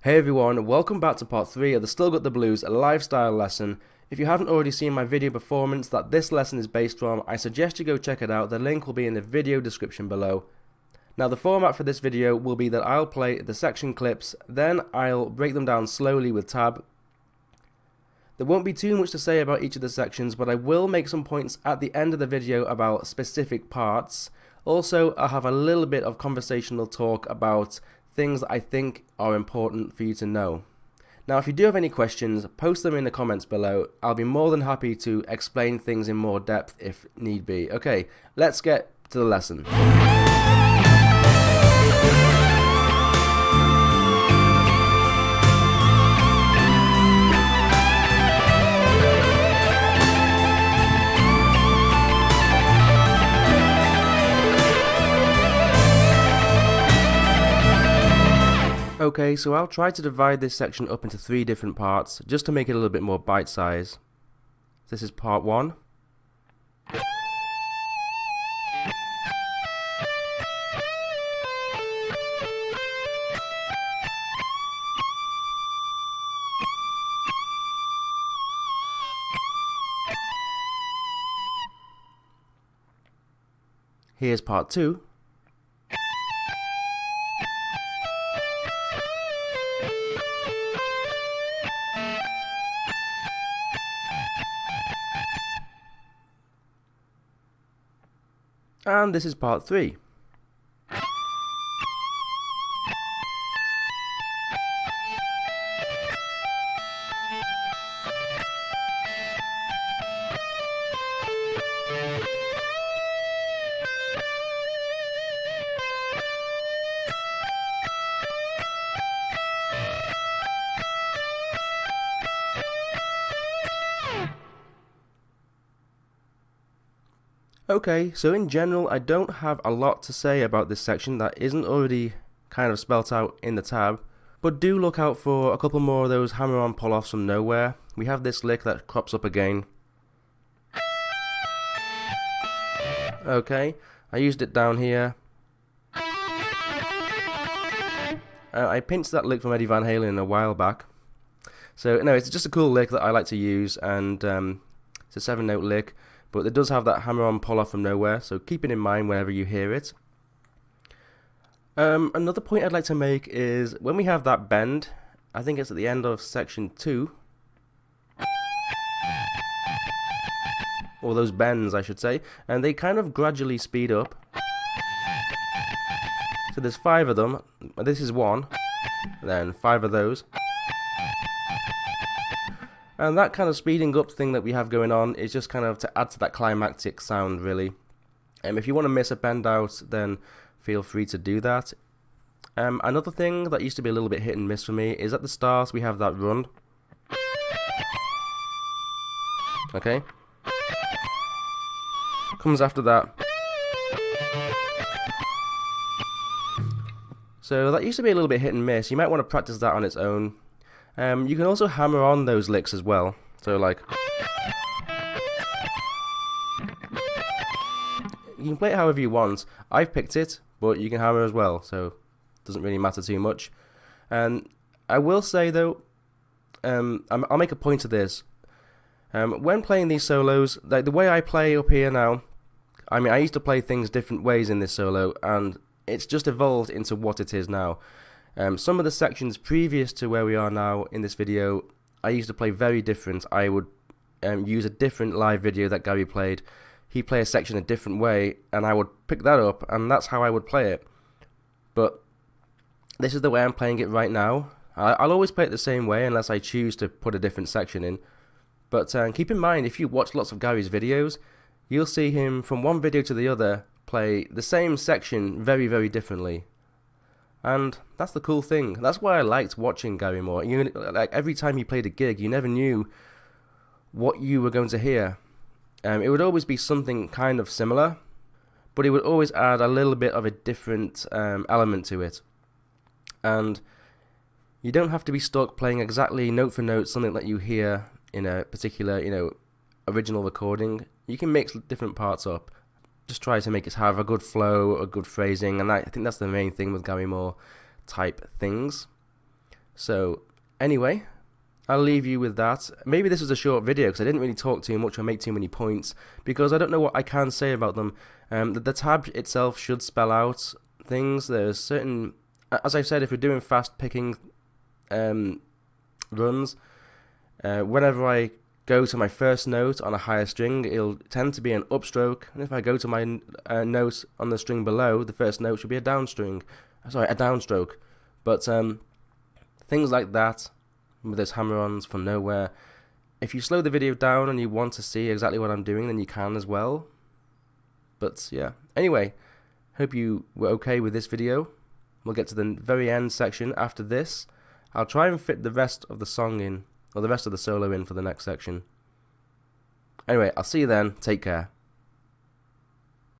Hey everyone, welcome back to part 3 of the Still Got the Blues lifestyle lesson. If you haven't already seen my video performance that this lesson is based from, I suggest you go check it out. The link will be in the video description below. Now the format for this video will be that I'll play the section clips, then I'll break them down slowly with tab. There won't be too much to say about each of the sections, but I will make some points at the end of the video about specific parts. Also, I'll have a little bit of conversational talk about things that I think are important for you to know. Now, if you do have any questions, post them in the comments below. I'll be more than happy to explain things in more depth if need be. Okay, let's get to the lesson. Okay, so I'll try to divide this section up into 3 different parts, just to make it a little bit more bite-sized. This is part 1. Here's part 2. And this is part 3. Okay, so in general, I don't have a lot to say about this section that isn't already kind of spelt out in the tab, but do look out for a couple more of those hammer-on pull-offs from nowhere. We have this lick that crops up again. Okay, I used it down here. I pinched that lick from Eddie Van Halen a while back. So, no, it's just a cool lick that I like to use, and it's a 7-note lick. But it does have that hammer-on pull-off from nowhere, so keep it in mind whenever you hear it. Another point I'd like to make is when we have that bend, I think it's at the end of section 2, or those bends I should say, and they kind of gradually speed up. So there's 5 of them, this is 1, then 5 of those. And that kind of speeding up thing that we have going on is just kind of to add to that climactic sound, really. If you want to miss a bend out, then feel free to do that. Another thing that used to be a little bit hit and miss for me is at the start we have that run. Okay. Comes after that. So that used to be a little bit hit and miss. You might want to practice that on its own. You can also hammer on those licks as well. So like, you can play it however you want. I've picked it, but you can hammer as well, so it doesn't really matter too much. I will say though, I'll make a point of this. When playing these solos, like the way I play up here now, I mean I used to play things different ways in this solo, and it's just evolved into what it is now. Some of the sections previous to where we are now in this video, I used to play very different. I would use a different live video that Gary played. He'd play a section a different way, and I would pick that up, and that's how I would play it. But this is the way I'm playing it right now. I'll always play it the same way unless I choose to put a different section in. But keep in mind, if you watch lots of Gary's videos, you'll see him from one video to the other play the same section very, very differently. And that's the cool thing. That's why I liked watching Gary Moore. Like every time he played a gig, you never knew what you were going to hear. It would always be something kind of similar, but he would always add a little bit of a different element to it. And you don't have to be stuck playing exactly note for note something that you hear in a particular, original recording. You can mix different parts up. Just try to make it have a good flow, a good phrasing, and I think that's the main thing with Gary Moore type things. So anyway, I'll leave you with that. Maybe this was a short video because I didn't really talk too much or make too many points because I don't know what I can say about them. The tab itself should spell out things. There's certain, as I said, if you're doing fast picking runs, whenever I go to my first note on a higher string, it'll tend to be an upstroke, and if I go to my note on the string below, the first note should be a downstroke. But things like that with those hammer-ons from nowhere. If you slow the video down and you want to see exactly what I'm doing, then you can as well. But yeah, anyway, hope you were okay with this video. We'll get to the very end section after this. I'll try and fit the rest of the song in, or the rest of the solo in for the next section. Anyway, I'll see you then. Take care.